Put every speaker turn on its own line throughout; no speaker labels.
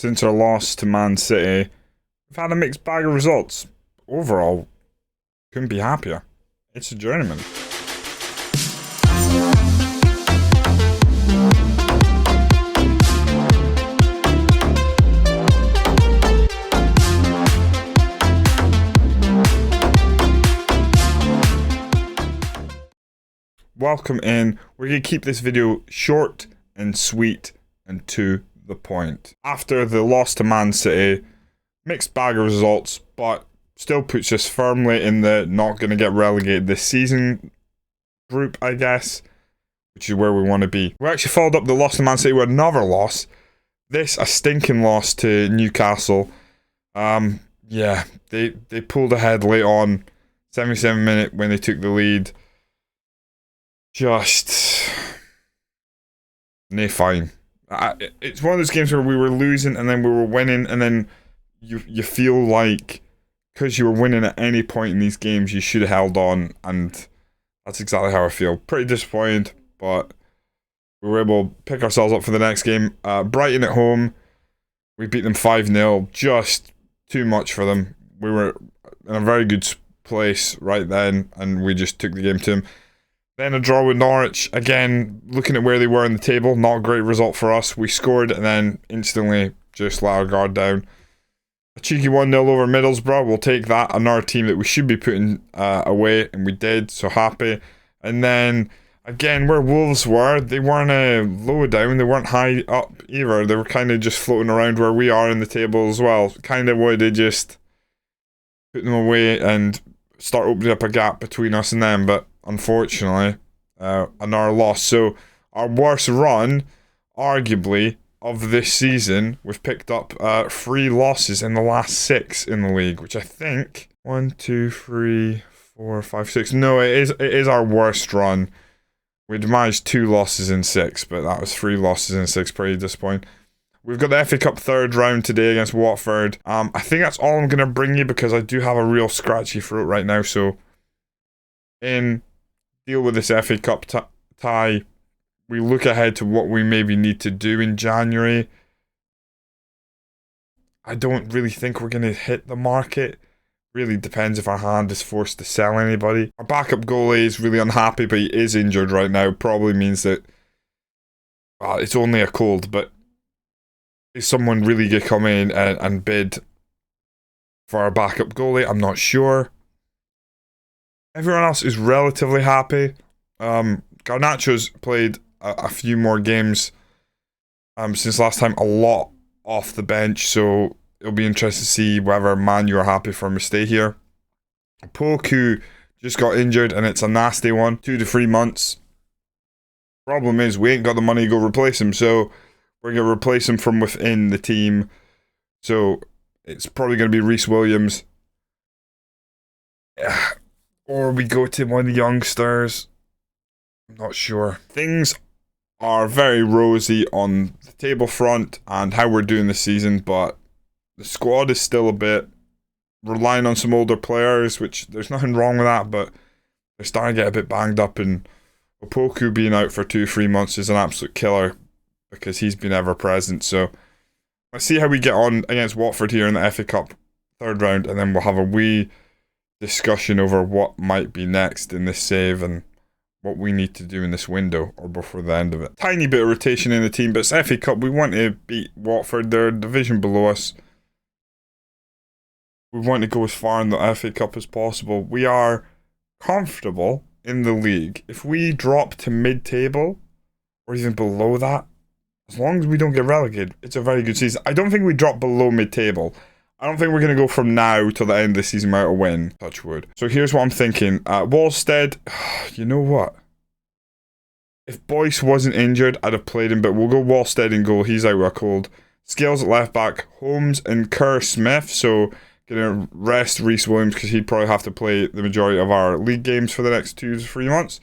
Since our loss to Man City, we've had a mixed bag of results. Overall, couldn't be happier. It's a journeyman. Welcome in. We're going to keep this video short and sweet and to the point. After the loss to Man City, mixed bag of results, but still puts us firmly in the not going to get relegated this season group, I guess, which is where we want to be. We actually followed up the loss to Man City with another loss. This, a stinking loss to Newcastle. Yeah, they pulled ahead late on, 77 minute when they took the lead. Just fine. It's one of those games where we were losing and then we were winning, and then you feel like because you were winning at any point in these games, you should have held on, and that's exactly how I feel. Pretty disappointed, but we were able to pick ourselves up for the next game. Brighton at home, we beat them 5-0. Just too much for them. We were in a very good place right then, and we just took the game to them. Then a draw with Norwich. Again, looking at where they were in the table, not a great result for us. We scored and then instantly just let our guard down. A cheeky 1-0 over Middlesbrough. We'll take that. Another team that we should be putting away, and we did, so happy. And then, again, where Wolves were, they weren't low down, they weren't high up either. They were kind of just floating around where we are in the table as well. Kind of wanted to just put them away and start opening up a gap between us and them, but unfortunately, another loss. So our worst run, arguably, of this season, we've picked up 3 losses in the last 6 in the league, which I think 1, 2, 3, 4, 5, 6. No, it is our worst run. We'd managed 2 losses in 6, but that was 3 losses in 6. Pretty disappointing. We've got the FA Cup third round today against Watford. I think that's all I'm going to bring you because I do have a real scratchy throat right now. So, deal with this FA Cup tie. We look ahead to what we maybe need to do in January. I don't really think we're going to hit the market. Really depends if our hand is forced to sell anybody. Our backup goalie is really unhappy, but he is injured right now. Probably means that it's only a cold, but is someone really going to come in and bid for our backup goalie? I'm not sure. Everyone else is relatively happy. Garnacho's played a few more games since last time, a lot off the bench, so it'll be interesting to see whether Man U are happy for him to stay here. Poku just got injured, and it's a nasty one. 2 to 3 months. Problem is, we ain't got the money to go replace him, so we're going to replace him from within the team. So it's probably going to be Reece Williams. Or we go to one of the youngsters. I'm not sure. Things are very rosy on the table front and how we're doing this season, but the squad is still a bit relying on some older players, which there's nothing wrong with that, but they're starting to get a bit banged up, and Opoku being out for 2-3 months is an absolute killer because he's been ever present. So let's see how we get on against Watford here in the FA Cup third round, and then we'll have a wee discussion over what might be next in this save and what we need to do in this window or before the end of it. Tiny bit of rotation in the team, but it's FA Cup. We want to beat Watford. They're a division below us. We want to go as far in the FA Cup as possible. We are comfortable in the league. If we drop to mid-table or even below that, as long as we don't get relegated, it's a very good season. I don't think we drop below mid-table. I don't think we're going to go from now till the end of the season without a win. Touch wood. So here's what I'm thinking. Wallstead, you know what? If Boyce wasn't injured, I'd have played him, but we'll go Wallstead in goal. He's out with a cold. Scales at left back. Holmes and Kerr Smith. So going to rest Reece Williams because he'd probably have to play the majority of our league games for the next 2 to 3 months.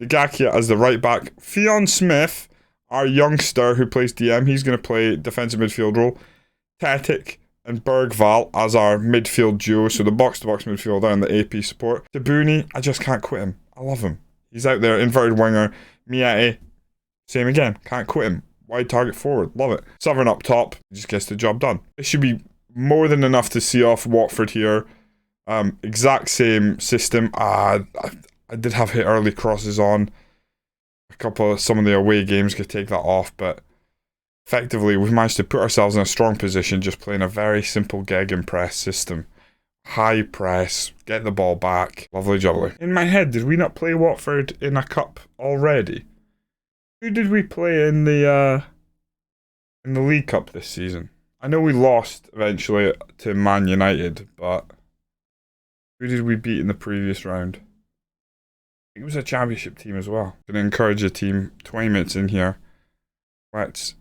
Nagakia as the right back. Fionn Smith, our youngster who plays DM, he's going to play defensive midfield role. Tetic and Bergval as our midfield duo, so the box-to-box midfielder and the AP support. Tabuni, I just can't quit him. I love him. He's out there, inverted winger. Miete, same again, can't quit him. wide target forward. Love it. Sovereign up top, just gets the job done. It should be more than enough to see off Watford here. Exact same system. I did have hit early crosses on. Some of the away games could take that off, but effectively we've managed to put ourselves in a strong position just playing a very simple gegenpress system. High press, get the ball back. Lovely jubbly. In my head, did we not play Watford in a cup already? Who did we play in the League Cup this season? I know we lost eventually to Man United, but who did we beat in the previous round? It was a championship team as well. Going to encourage the team. 20 minutes in here. Let's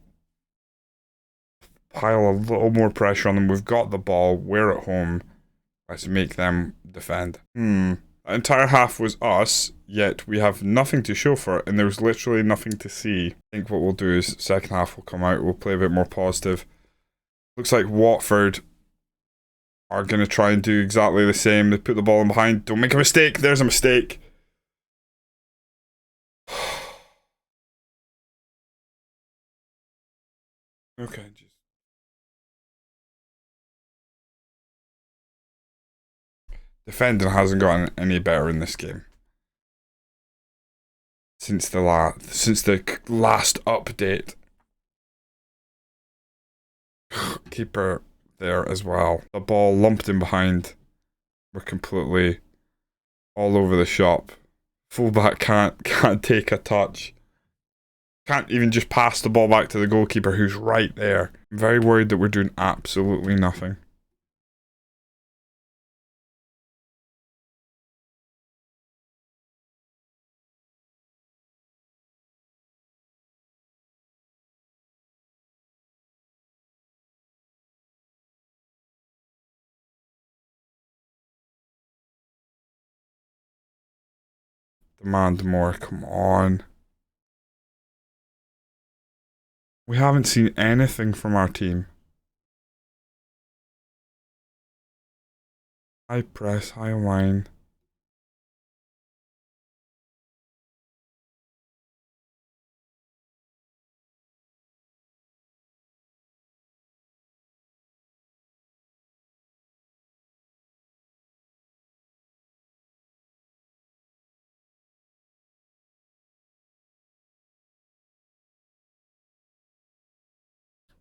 pile a little more pressure on them. We've got the ball. We're at home. Let's make them defend. The entire half was us, yet we have nothing to show for it, and there's literally nothing to see. I think what we'll do is second half will come out. We'll play a bit more positive. Looks like Watford are going to try and do exactly the same. They put the ball in behind. Don't make a mistake. There's a mistake. Okay, just defending hasn't gotten any better in this game since the last update. Keeper there as well. The ball lumped in behind. We're completely all over the shop. Fullback can't take a touch. Can't even just pass the ball back to the goalkeeper who's right there. I'm very worried that we're doing absolutely nothing. Demand more, come on. We haven't seen anything from our team. High press, high line.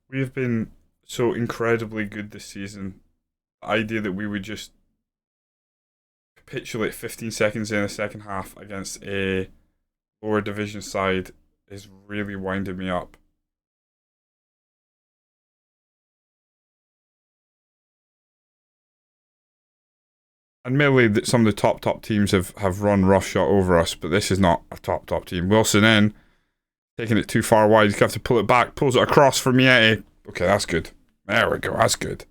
We have been so incredibly good this season. The idea that we would just capitulate 15 seconds in the second half against a lower division side is really winding me up. Admittedly, some of the top teams have run roughshod over us, but this is not a top team. Wilson in. Taking it too far wide, you have to pull it back. Pulls it across for Miete. Okay, that's good. There we go, that's good.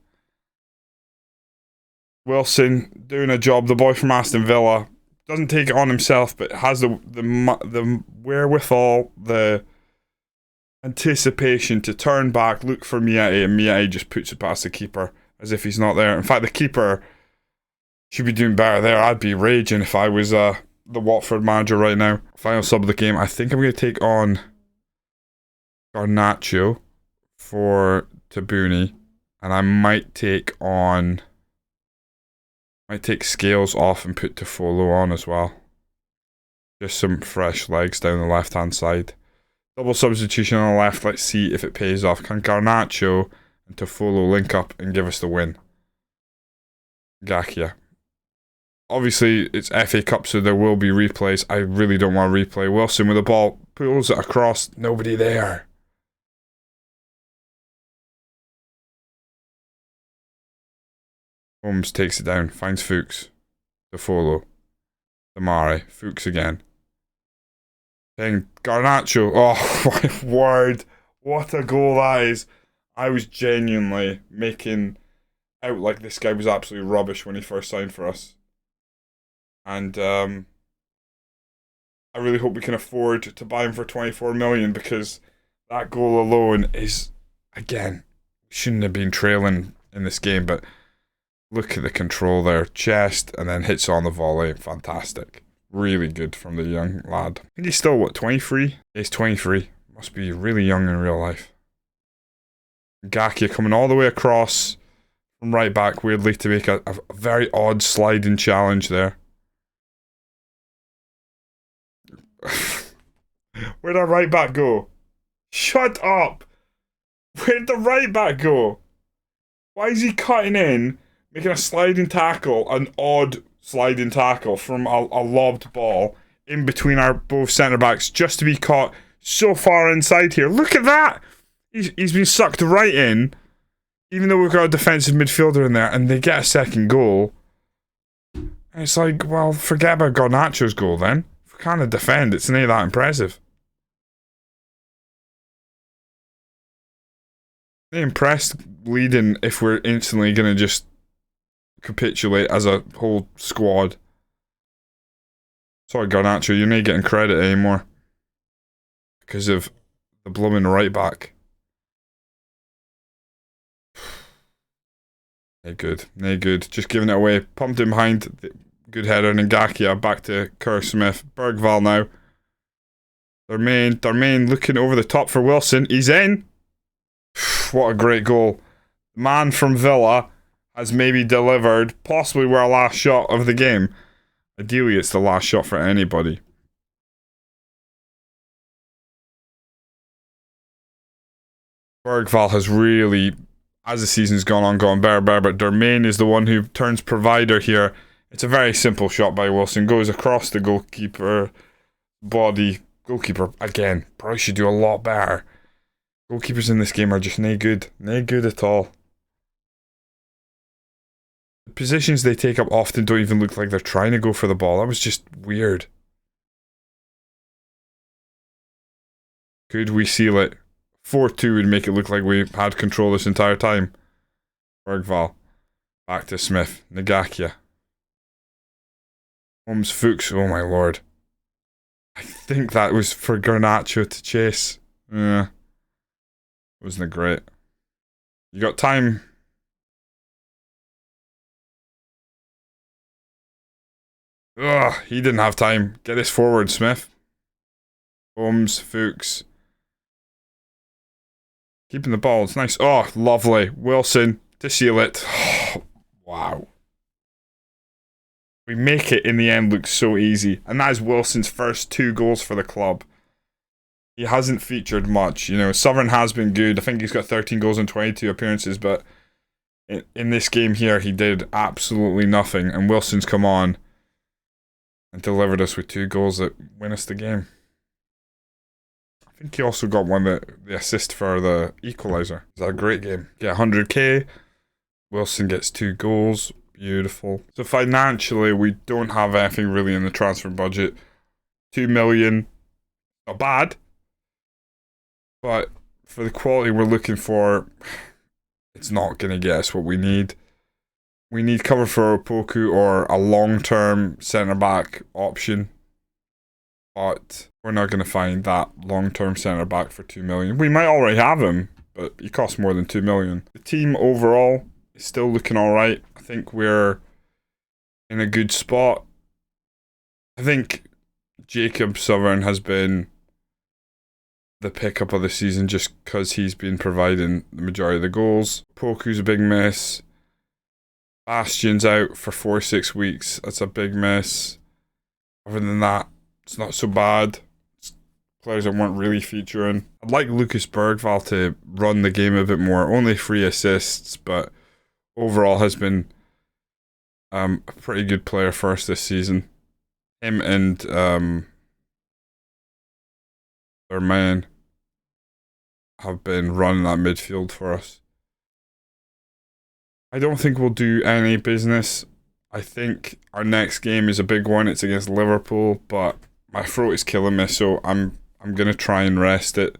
Wilson doing a job. The boy from Aston Villa doesn't take it on himself, but has the wherewithal, the anticipation to turn back, look for Miete, and Miete just puts it past the keeper as if he's not there. In fact, the keeper should be doing better there. I'd be raging if I was the Watford manager right now. Final sub of the game. I think I'm going to take on Garnacho for Tabuni, and I might take Scales off and put Tofolo on as well. Just some fresh legs down the left hand side. Double substitution on the left. Let's see if it pays off. Can Garnacho and Tofolo link up and give us the win? Gakia. Obviously, it's FA Cup, so there will be replays. I really don't want to replay. Wilson with the ball, pulls it across. Nobody there. Holmes takes it down, finds Fuchs. Tofolo. Damari. Fuchs again. Saying Garnacho. Oh, my word. What a goal that is. I was genuinely making out like this guy was absolutely rubbish when he first signed for us. And I really hope we can afford to buy him for 24 million, because that goal alone is, again, shouldn't have been trailing in this game, but look at the control there. Chest, and then hits on the volley. Fantastic. Really good from the young lad. I think he's still, 23? He's 23. Must be really young in real life. Ngakia coming all the way across from right back, weirdly, to make a very odd sliding challenge there. Where'd our right back go? Shut up! Where'd the right back go? Why is he cutting in, making a sliding tackle, an odd sliding tackle from a lobbed ball in between our both centre backs just to be caught so far inside here? Look at that! He's been sucked right in, even though we've got a defensive midfielder in there, and they get a second goal. And it's like, well, forget about Garnacho's goal then. If we can't defend, it's not that impressive. They impressed leading if we're instantly going to just capitulate as a whole squad. Sorry, Garnacho, you're not getting credit anymore because of the blooming right back. No good, no good. Just giving it away. Pumped in behind. Good header. Ngakia back to Kerr Smith. Bergvall now. Darmain looking over the top for Wilson. He's in. What a great goal. The man from Villa has maybe delivered possibly our last shot of the game. Ideally, it's the last shot for anybody. Bergvall has really, as the season's gone on, gone better, but Darmain is the one who turns provider here. It's a very simple shot by Wilson. Goes across the goalkeeper body. Goalkeeper, again, probably should do a lot better. Goalkeepers in this game are just no good. No good at all. The positions they take up often don't even look like they're trying to go for the ball. That was just weird. Could we seal it? 4-2 would make it look like we had control this entire time. Bergvall. Back to Smith. Ngakia. Holmes Fuchs. Oh my lord. I think that was for Garnacho to chase. Yeah. Wasn't it great? You got time. Ugh, he didn't have time. Get this forward, Smith. Holmes, Fuchs. Keeping the ball, it's nice. Oh, lovely. Wilson to seal it. Oh, wow. We make it in the end look so easy. And that is Wilson's first 2 goals for the club. He hasn't featured much. You know, Southern has been good. I think he's got 13 goals and 22 appearances, but in this game here, he did absolutely nothing. And Wilson's come on and delivered us with 2 goals that win us the game. I think he also got the assist for the equaliser. Is that a great game? Yeah, 100k. Wilson gets 2 goals. Beautiful. So financially, we don't have anything really in the transfer budget. 2 million. Not bad. But for the quality we're looking for, it's not going to get us what we need. We need cover for Opoku or a long-term centre-back option. But we're not going to find that long-term centre-back for 2 million. We might already have him, but he costs more than 2 million. The team overall is still looking alright. I think we're in a good spot. I think Jacob Southern has been the pickup of the season just because he's been providing the majority of the goals. Poku's a big miss. Bastion's out for 4-6 weeks. That's a big miss. Other than that, it's not so bad. It's players that weren't really featuring. I'd like Lucas Bergvall to run the game a bit more. Only 3 assists, but overall has been a pretty good player for us this season. Him and their man have been running that midfield for us. I don't think we'll do any business. I think our next game is a big one. It's against Liverpool, but my throat is killing me, so I'm gonna try and rest it.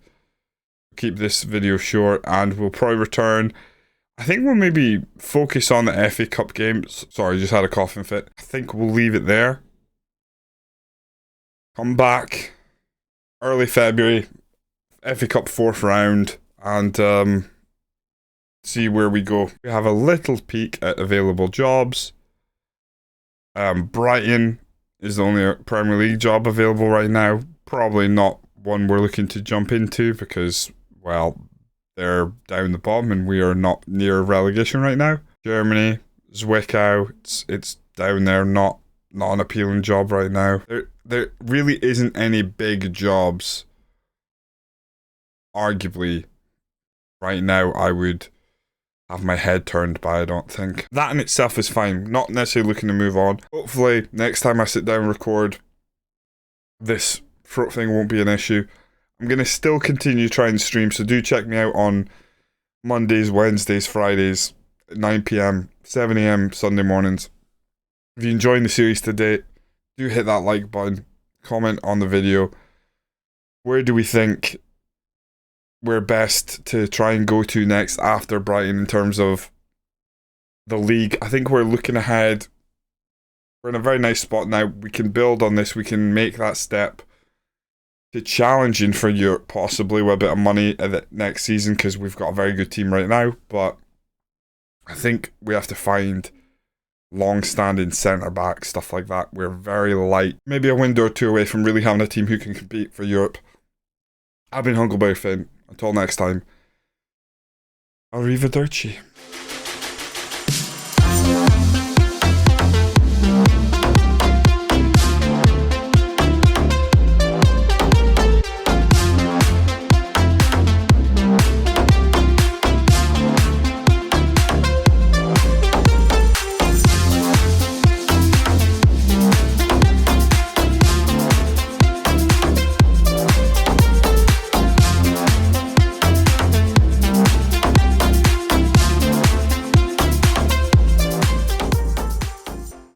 Keep this video short, and we'll probably return. I think we'll maybe focus on the FA Cup games. Sorry, just had a coughing fit. I think we'll leave it there. Come back early February, FA Cup 4th round, and see where we go. We have a little peek at available jobs. Brighton is the only Premier League job available right now. Probably not one we're looking to jump into because, well, they're down the bottom and we are not near relegation right now. Germany, Zwickau, it's down there, not an appealing job right now. There really isn't any big jobs, arguably, right now I would have my head turned by, I don't think. That in itself is fine, not necessarily looking to move on. Hopefully, next time I sit down and record, this throat thing won't be an issue. I'm going to still continue trying to stream, so do check me out on Mondays, Wednesdays, Fridays, at 9 PM, 7 AM, Sunday mornings. If you're enjoying the series today, do hit that like button, comment on the video. Where do we think we're best to try and go to next after Brighton in terms of the league? I think we're looking ahead. We're in a very nice spot now. We can build on this. We can make that step to challenging for Europe, possibly with a bit of money at the next season, because we've got a very good team right now. But I think we have to find long-standing centre-back, stuff like that. We're very light. Maybe a window or two away from really having a team who can compete for Europe. I've been Hunkleberry Finn. Until next time, arrivederci.